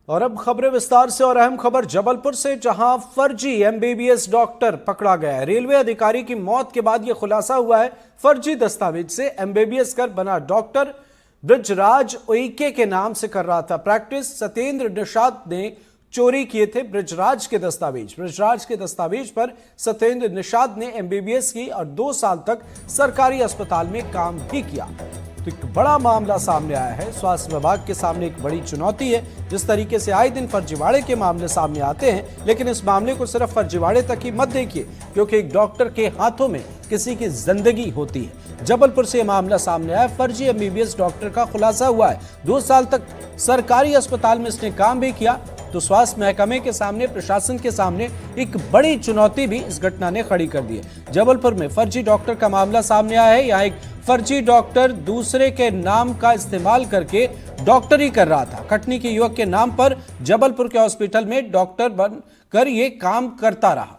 और अब खबरें विस्तार से। और अहम खबर जबलपुर से, जहां फर्जी एमबीबीएस डॉक्टर पकड़ा गया है। रेलवे अधिकारी की मौत के बाद यह खुलासा हुआ है, फर्जी दस्तावेज से एमबीबीएस कर बना डॉक्टर ब्रिजराज उइके के नाम से कर रहा था प्रैक्टिस। सत्येंद्र निषाद ने चोरी किए थे ब्रिजराज के दस्तावेज पर सत्येंद्र निषाद ने एमबीबीएस की और 2 साल तक सरकारी अस्पताल में काम भी किया। तो एक बड़ा मामला सामने आया है। स्वास्थ्य विभाग के सामने एक बड़ी चुनौती है। जिस तरीके से आए दिन फर्जीवाड़े के मामले सामने आते हैं, लेकिन इस मामले को सिर्फ फर्जीवाड़े तक ही मत देखिए, क्योंकि एक डॉक्टर के हाथों में किसी की जिंदगी होती है। जबलपुर से यह मामला सामने आया। फर्जी एमबीबीएस डॉक्टर का खुलासा हुआ है। 2 साल तक सरकारी अस्पताल में इसने काम भी किया। तो स्वास्थ्य महकमे के सामने, प्रशासन के सामने एक बड़ी चुनौती भी इस घटना ने खड़ी कर दी है। जबलपुर में फर्जी डॉक्टर का मामला सामने आया है। यहाँ एक फर्जी डॉक्टर दूसरे के नाम का इस्तेमाल करके डॉक्टरी कर रहा था। कटनी के युवक के नाम पर जबलपुर के हॉस्पिटल में डॉक्टर बनकर ये काम करता रहा।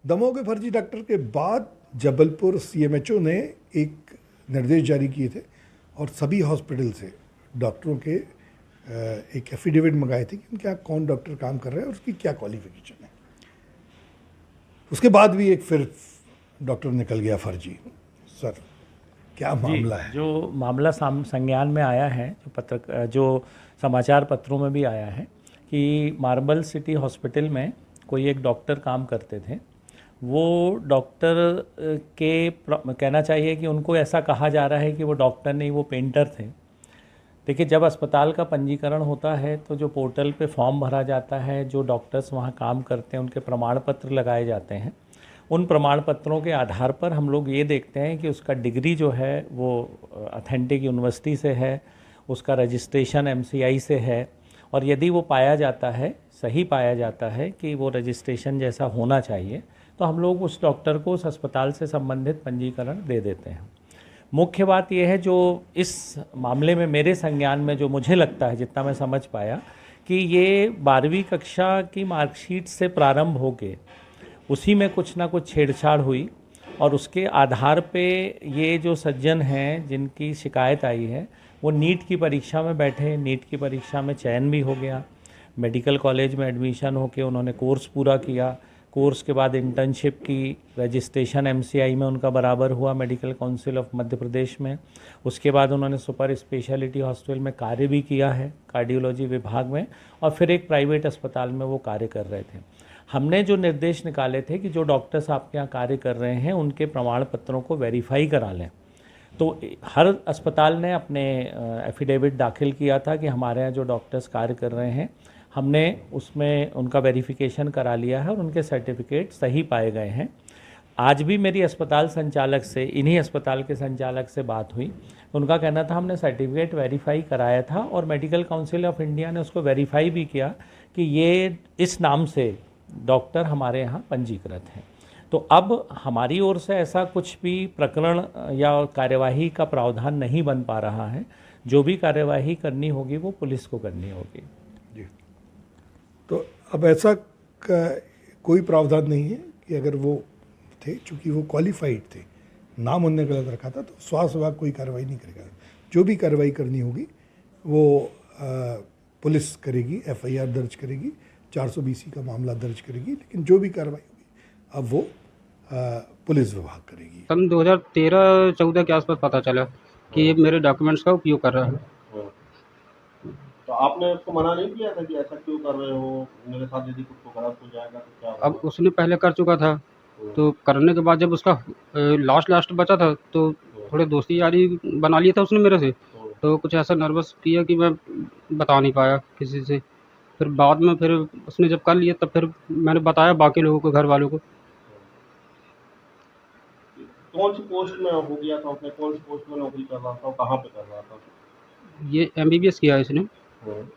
दमोह के फर्जी डॉक्टर के बाद जबलपुर सीएमएचओ ने एक निर्देश जारी किए थे और सभी हॉस्पिटल से डॉक्टरों के एक एफिडेविट मंगाए थे कि उनके यहाँ कौन डॉक्टर काम कर रहा है और उसकी क्या क्वालिफिकेशन है। उसके बाद भी एक फिर डॉक्टर निकल गया फर्जी। सर, क्या मामला है? जो मामला संज्ञान में आया है, जो समाचार पत्रों में भी आया है कि मार्बल सिटी हॉस्पिटल में कोई एक डॉक्टर काम करते थे। वो डॉक्टर के कहना चाहिए कि उनको ऐसा कहा जा रहा है कि वो डॉक्टर नहीं, वो पेंटर थे। देखिए, जब अस्पताल का पंजीकरण होता है तो जो पोर्टल पे फॉर्म भरा जाता है, जो डॉक्टर्स वहाँ काम करते हैं उनके प्रमाण पत्र लगाए जाते हैं। उन प्रमाण पत्रों के आधार पर हम लोग ये देखते हैं कि उसका डिग्री जो है वो ऑथेंटिक यूनिवर्सिटी से है, उसका रजिस्ट्रेशन एमसीआई से है, और यदि वो पाया जाता है, सही पाया जाता है कि वो रजिस्ट्रेशन जैसा होना चाहिए, तो हम लोग उस डॉक्टर को उस अस्पताल से संबंधित पंजीकरण दे देते हैं। मुख्य बात यह है, जो इस मामले में मेरे संज्ञान में जो मुझे लगता है, जितना मैं समझ पाया, कि ये 12वीं कक्षा की मार्कशीट से प्रारंभ होके उसी में कुछ ना कुछ छेड़छाड़ हुई, और उसके आधार पे ये जो सज्जन हैं जिनकी शिकायत आई है, वो नीट की परीक्षा में बैठे। नीट की परीक्षा में चयन भी हो गया, मेडिकल कॉलेज में एडमिशन होके उन्होंने कोर्स पूरा किया। कोर्स के बाद इंटर्नशिप की, रजिस्ट्रेशन एमसीआई में उनका बराबर हुआ, medical council of Madhya Pradesh में। उसके बाद उन्होंने सुपर स्पेशलिटी हॉस्पिटल में कार्य भी किया है, कार्डियोलॉजी विभाग में, और फिर एक प्राइवेट अस्पताल में वो कार्य कर रहे थे। हमने जो निर्देश निकाले थे कि जो डॉक्टर्स आपके यहाँ कार्य कर रहे हैं उनके प्रमाण पत्रों को वेरीफाई करा लें। तो हर अस्पताल ने अपने एफिडेविट दाखिल किया था कि हमारे यहाँ जो डॉक्टर्स कार्य कर रहे हैं, हमने उसमें उनका वेरिफिकेशन करा लिया है और उनके सर्टिफिकेट सही पाए गए हैं। आज भी मेरी अस्पताल संचालक से, इन्हीं अस्पताल के संचालक से बात हुई। उनका कहना था हमने सर्टिफिकेट वेरीफाई कराया था और मेडिकल काउंसिल ऑफ इंडिया ने उसको वेरीफाई भी किया कि ये इस नाम से डॉक्टर हमारे यहाँ पंजीकृत हैं। तो अब हमारी ओर से ऐसा कुछ भी प्रकरण या कार्यवाही का प्रावधान नहीं बन पा रहा है। जो भी कार्यवाही करनी होगी वो पुलिस को करनी होगी। जी, तो अब ऐसा कोई प्रावधान नहीं है कि अगर वो थे, चूँकि वो क्वालिफाइड थे, नाम उनने गलत रखा था, तो स्वास्थ्य विभाग कोई कार्रवाई नहीं करेगा। जो भी कार्रवाई करनी होगी वो पुलिस करेगी, एफआईआर दर्ज करेगी, 420 का मामला दर्ज करेगी, लेकिन जो भी कार्रवाई होगी अब वो पुलिस विभाग करेगी। सन 2013-14 के आसपास पता चला कि ये मेरे डॉक्यूमेंट्स का उपयोग कर रहा है। तो आपने उसको मना नहीं किया था कि ऐसा क्यों कर रहे हो, मेरे साथ यदि कुछ तो गलत हो जाएगा तो क्या होगा? अब उसने पहले कर चुका था, तो करने के बाद जब उसका लास्ट बचा था तो थोड़े दोस्ती यारी बना लिया था उसने मेरे से। तो कुछ ऐसा नर्वस किया कि मैं बता नहीं पाया किसी से। फिर बाद में फिर उसने जब कर लिया तब फिर मैंने बताया बाकी लोगों को, घर वालों को। कौन सी पोस्ट में हो गया था उसने, कौन सी पोस्ट में नौकरी कर रहा था, कहाँ पे कर रहा था? ये एमबीबीएस किया है इसने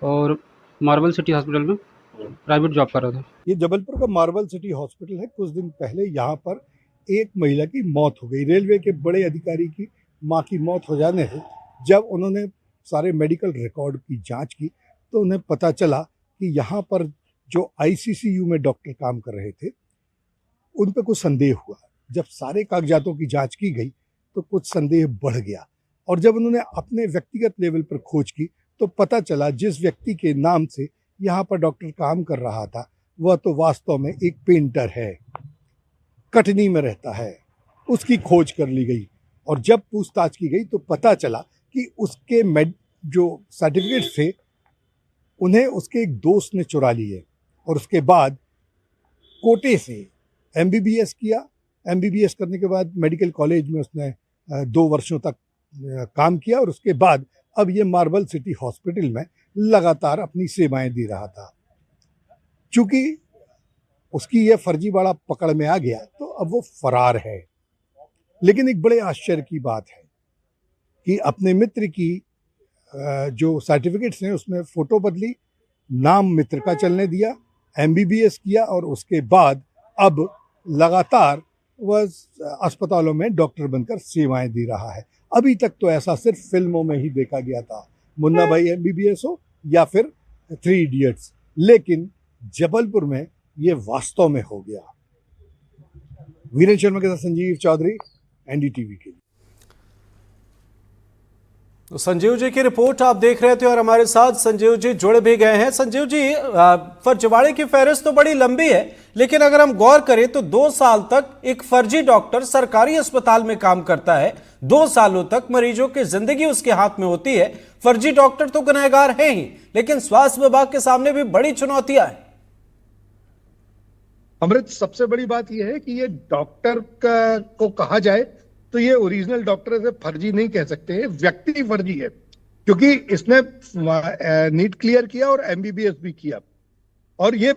और मार्बल सिटी हॉस्पिटल में प्राइवेट जॉब कर रहा था। ये जबलपुर का मार्बल सिटी हॉस्पिटल है। कुछ दिन पहले यहाँ पर एक महिला की मौत हो गई। रेलवे के बड़े अधिकारी की माँ की मौत हो जाने से जब उन्होंने सारे मेडिकल रिकॉर्ड की जांच की तो उन्हें पता चला कि यहाँ पर जो आईसीसीयू में डॉक्टर काम कर रहे थे उन पर कुछ संदेह हुआ। जब सारे कागजातों की जांच की गई तो कुछ संदेह बढ़ गया, और जब उन्होंने अपने व्यक्तिगत लेवल पर खोज की तो पता चला जिस व्यक्ति के नाम से यहाँ पर डॉक्टर काम कर रहा था वह तो वास्तव में एक पेंटर है, कटनी में रहता है। उसकी खोज कर ली गई और जब पूछताछ की गई तो पता चला कि उसके जो सर्टिफिकेट थे उन्हें उसके एक दोस्त ने चुरा लिए और उसके बाद कोटे से MBBS किया। MBBS करने के बाद मेडिकल कॉलेज में उसने 2 वर्षों तक काम किया और उसके बाद अब ये मार्बल सिटी हॉस्पिटल में लगातार अपनी सेवाएं दे रहा था। चूंकि उसकी ये फर्जीवाड़ा पकड़ में आ गया तो अब वो फरार है। लेकिन एक बड़े आश्चर्य की बात है कि अपने मित्र की जो सर्टिफिकेट्स हैं उसमें फ़ोटो बदली, नाम मित्र का चलने दिया, MBBS किया और उसके बाद अब लगातार वह अस्पतालों में डॉक्टर बनकर सेवाएं दे रहा है। अभी तक तो ऐसा सिर्फ फिल्मों में ही देखा गया था, मुन्ना भाई MBBS हो या फिर 3 इडियट्स, लेकिन जबलपुर में ये वास्तव में हो गया। वीरेंद्र शर्मा के साथ संजीव चौधरी, NDTV के लिए। तो संजीव जी की रिपोर्ट आप देख रहे थे और हमारे साथ संजीव जी जुड़ भी गए हैं। संजीव जी, फर्जीवाड़े की फहरिस्त तो बड़ी लंबी है, लेकिन अगर हम गौर करें तो 2 साल तक एक फर्जी डॉक्टर सरकारी अस्पताल में काम करता है। 2 सालों तक मरीजों की जिंदगी उसके हाथ में होती है। फर्जी डॉक्टर तो गुनहगार है ही, लेकिन स्वास्थ्य विभाग के सामने भी बड़ी चुनौतियां हैं। अमृत, सबसे बड़ी बात यह है कि ये डॉक्टर को कहा जाए तो ये ओरिजिनल डॉक्टर से फर्जी नहीं कह सकते हैं, व्यक्ति फर्जी है, क्योंकि इसने नीट क्लियर किया और MBBS भी किया और ये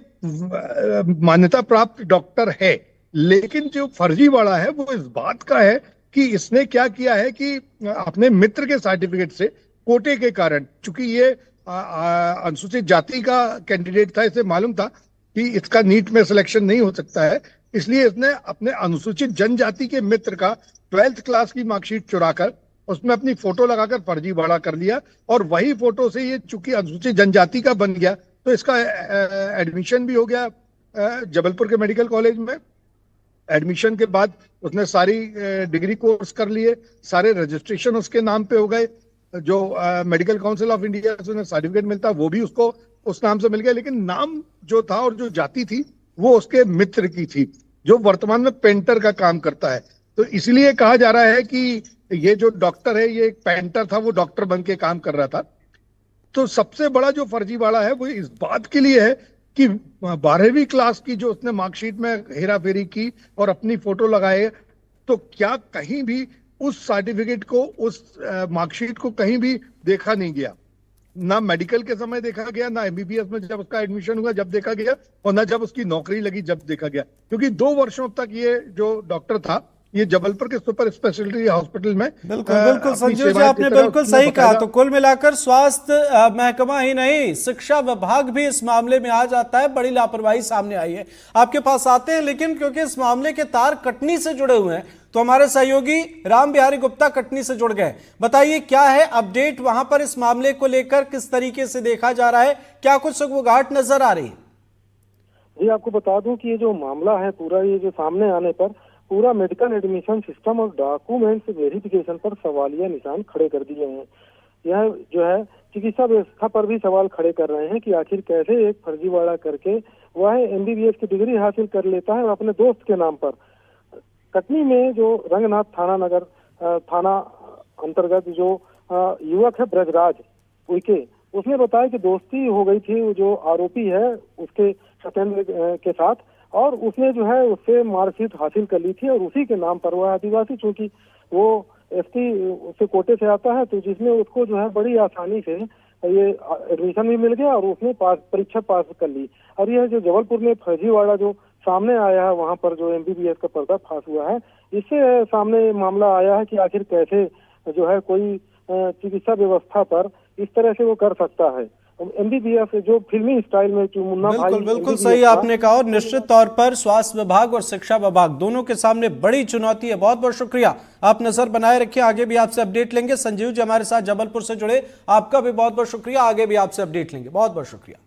मान्यता प्राप्त डॉक्टर है। लेकिन जो फर्जीवाड़ा है वो इस बात का है कि इसने क्या किया है कि अपने मित्र के सर्टिफिकेट से कोटे के कारण, चूंकि ये अनुसूचित जाति का कैंडिडेट था, इसे मालूम था कि इसका नीट में सिलेक्शन नहीं हो सकता है, इसलिए इसने अपने अनुसूचित जनजाति के मित्र का 12th क्लास की मार्कशीट चुराकर उसमें अपनी फोटो लगाकर फर्जीवाड़ा कर लिया और वही फोटो से ये चूंकि अनुसूचित जनजाति का बन गया तो इसका एडमिशन भी हो गया जबलपुर के मेडिकल कॉलेज में। एडमिशन के बाद उसने सारी डिग्री कोर्स कर लिए, सारे रजिस्ट्रेशन उसके नाम पे हो गए, जो मेडिकल काउंसिल ऑफ इंडिया से उन्हें सर्टिफिकेट मिलता वो भी उसको उस नाम से मिल गया, लेकिन नाम जो था और जो जाति थी वो उसके मित्र की थी, जो वर्तमान में पेंटर का काम करता है। तो इसलिए कहा जा रहा है कि ये जो डॉक्टर है ये एक पेंटर था, वो डॉक्टर बन के काम कर रहा था। तो सबसे बड़ा जो फर्जीवाड़ा है वो इस बात के लिए है कि 12वीं क्लास की जो उसने मार्कशीट में हेरा फेरी की और अपनी फोटो लगाए, तो क्या कहीं भी उस सर्टिफिकेट को, उस मार्कशीट को कहीं भी देखा नहीं गया, ना मेडिकल के समय देखा गया, ना MBBS में जब उसका एडमिशन हुआ जब देखा गया, और ना जब उसकी नौकरी लगी जब देखा गया, क्योंकि 2 वर्षों तक ये जो डॉक्टर था ये जबलपुर के सुपर स्पेशलिटी हॉस्पिटल में बिल्कुल संजीव जी, आपने बिल्कुल सही कहा। तो कुल मिलाकर स्वास्थ्य महकमा ही नहीं, शिक्षा विभाग भी इस मामले में आ जाता है। बड़ी लापरवाही सामने आई है। आपके पास आते हैं, लेकिन क्योंकि इस मामले के तार कटनी से जुड़े हुए हैं तो हमारे सहयोगी राम बिहारी गुप्ता कटनी से जुड़ गए। बताइए क्या है अपडेट वहां पर, इस मामले को लेकर किस तरीके से देखा जा रहा है, क्या कुछ सुगबुगाहट नजर आ रही है? जी, आपको बता दूं कि ये जो मामला है पूरा, ये जो सामने आने पर पूरा मेडिकल एडमिशन सिस्टम और डॉक्यूमेंट्स वेरिफिकेशन पर सवालिया निशान खड़े कर दिए हैं। यह जो है चिकित्सा व्यवस्था पर भी सवाल खड़े कर रहे हैं कि आखिर कैसे एक फर्जीवाड़ा करके वह MBBS की डिग्री हासिल कर लेता है अपने दोस्त के नाम पर। कटनी में जो रंगनाथ थाना अंतर्गत जो युवक है ब्रजराज उइके, उसने बताया कि दोस्ती हो गई थी जो आरोपी है उसके सत्येंद्र के साथ, और उसने जो है उससे मार्कशीट हासिल कर ली थी और उसी के नाम पर, वह आदिवासी चूंकि वो ST उससे कोटे से आता है, तो जिसमें उसको जो है बड़ी आसानी से ये एडमिशन भी मिल गया और उसने परीक्षा पास कर ली। और यह जो जबलपुर में फर्जीवाड़ा जो सामने आया है, वहां पर जो MBBS का पर्दाफाश हुआ है, इससे सामने मामला आया है कि आखिर कैसे जो है कोई चिकित्सा व्यवस्था पर इस तरह से वो कर सकता है। MBBS जो फिल्मी स्टाइल में जो मुन्ना भाई, बिल्कुल सही आपने कहा। और निश्चित तौर पर स्वास्थ्य विभाग और शिक्षा विभाग दोनों के सामने बड़ी चुनौती है। बहुत बहुत शुक्रिया, आप नजर बनाए रखिए, आगे भी आपसे अपडेट लेंगे। संजीव जी हमारे साथ जबलपुर से जुड़े, आपका भी बहुत बहुत शुक्रिया, आगे भी आपसे अपडेट लेंगे। बहुत बहुत शुक्रिया।